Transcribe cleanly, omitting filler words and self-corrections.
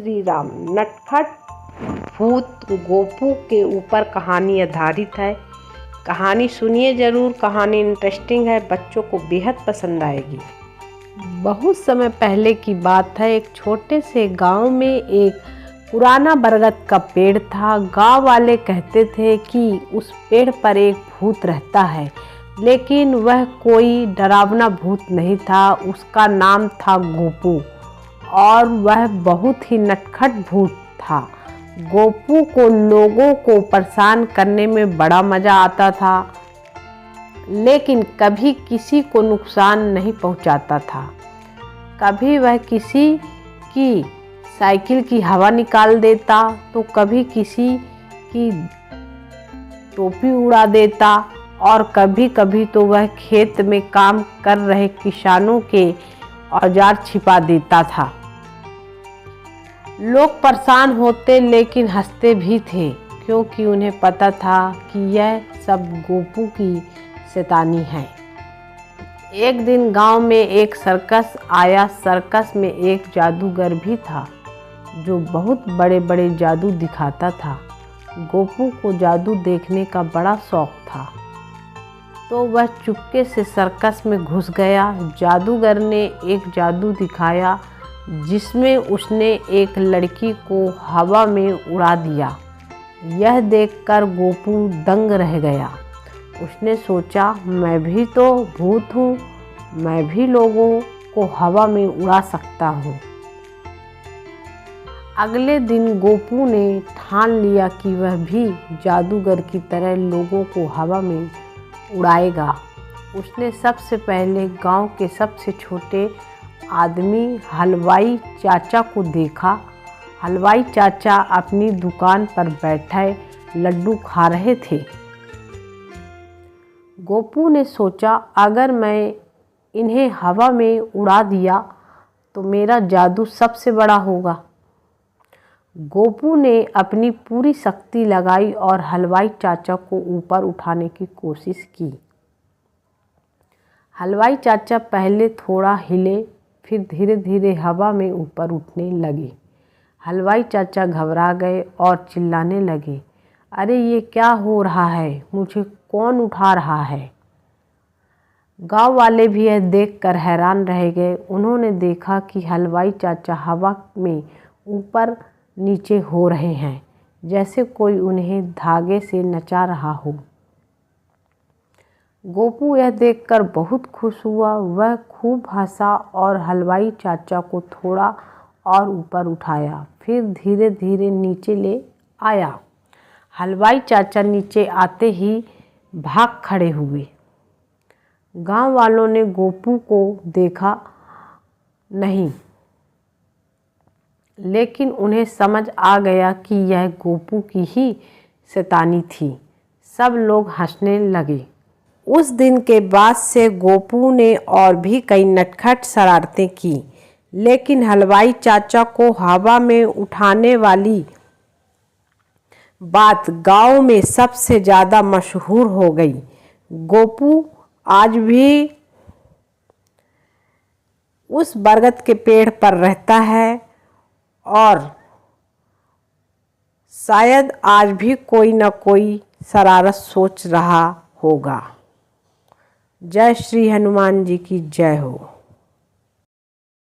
श्री राम। नटखट भूत गोपू के ऊपर कहानी आधारित है। कहानी सुनिए ज़रूर, कहानी इंटरेस्टिंग है, बच्चों को बेहद पसंद आएगी। बहुत समय पहले की बात है। एक छोटे से गांव में एक पुराना बरगद का पेड़ था। गांव वाले कहते थे कि उस पेड़ पर एक भूत रहता है, लेकिन वह कोई डरावना भूत नहीं था। उसका नाम था गोपू और वह बहुत ही नटखट भूत था। गोपू को लोगों को परेशान करने में बड़ा मज़ा आता था, लेकिन कभी किसी को नुकसान नहीं पहुंचाता था। कभी वह किसी की साइकिल की हवा निकाल देता, तो कभी किसी की टोपी उड़ा देता और कभी कभी तो वह खेत में काम कर रहे किसानों के औजार छिपा देता था। लोग परेशान होते लेकिन हंसते भी थे, क्योंकि उन्हें पता था कि यह सब गोपू की शैतानी है। एक दिन गांव में एक सर्कस आया। सर्कस में एक जादूगर भी था जो बहुत बड़े बड़े जादू दिखाता था। गोपू को जादू देखने का बड़ा शौक था, तो वह चुपके से सर्कस में घुस गया। जादूगर ने एक जादू दिखाया जिसमें उसने एक लड़की को हवा में उड़ा दिया। यह देखकर गोपू दंग रह गया। उसने सोचा, मैं भी तो भूत हूँ, मैं भी लोगों को हवा में उड़ा सकता हूँ। अगले दिन गोपू ने ठान लिया कि वह भी जादूगर की तरह लोगों को हवा में उड़ाएगा। उसने सबसे पहले गांव के सबसे छोटे आदमी हलवाई चाचा को देखा। हलवाई चाचा अपनी दुकान पर बैठे लड्डू खा रहे थे। गोपू ने सोचा, अगर मैं इन्हें हवा में उड़ा दिया तो मेरा जादू सबसे बड़ा होगा। गोपू ने अपनी पूरी शक्ति लगाई और हलवाई चाचा को ऊपर उठाने की कोशिश की। हलवाई चाचा पहले थोड़ा हिले, फिर धीरे धीरे हवा में ऊपर उठने लगे। हलवाई चाचा घबरा गए और चिल्लाने लगे, अरे ये क्या हो रहा है, मुझे कौन उठा रहा है। गांव वाले भी यह देखकर हैरान रह गए। उन्होंने देखा कि हलवाई चाचा हवा में ऊपर नीचे हो रहे हैं, जैसे कोई उन्हें धागे से नचा रहा हो। गोपू यह देखकर बहुत खुश हुआ। वह खूब हंसा और हलवाई चाचा को थोड़ा और ऊपर उठाया, फिर धीरे धीरे नीचे ले आया। हलवाई चाचा नीचे आते ही भाग खड़े हुए। गांव वालों ने गोपू को देखा नहीं, लेकिन उन्हें समझ आ गया कि यह गोपू की ही शैतानी थी। सब लोग हंसने लगे। उस दिन के बाद से गोपू ने और भी कई नटखट शरारतें की, लेकिन हलवाई चाचा को हवा में उठाने वाली बात गांव में सबसे ज़्यादा मशहूर हो गई। गोपू आज भी उस बरगद के पेड़ पर रहता है और शायद आज भी कोई न कोई शरारत सोच रहा होगा। जय श्री हनुमान जी की जय हो।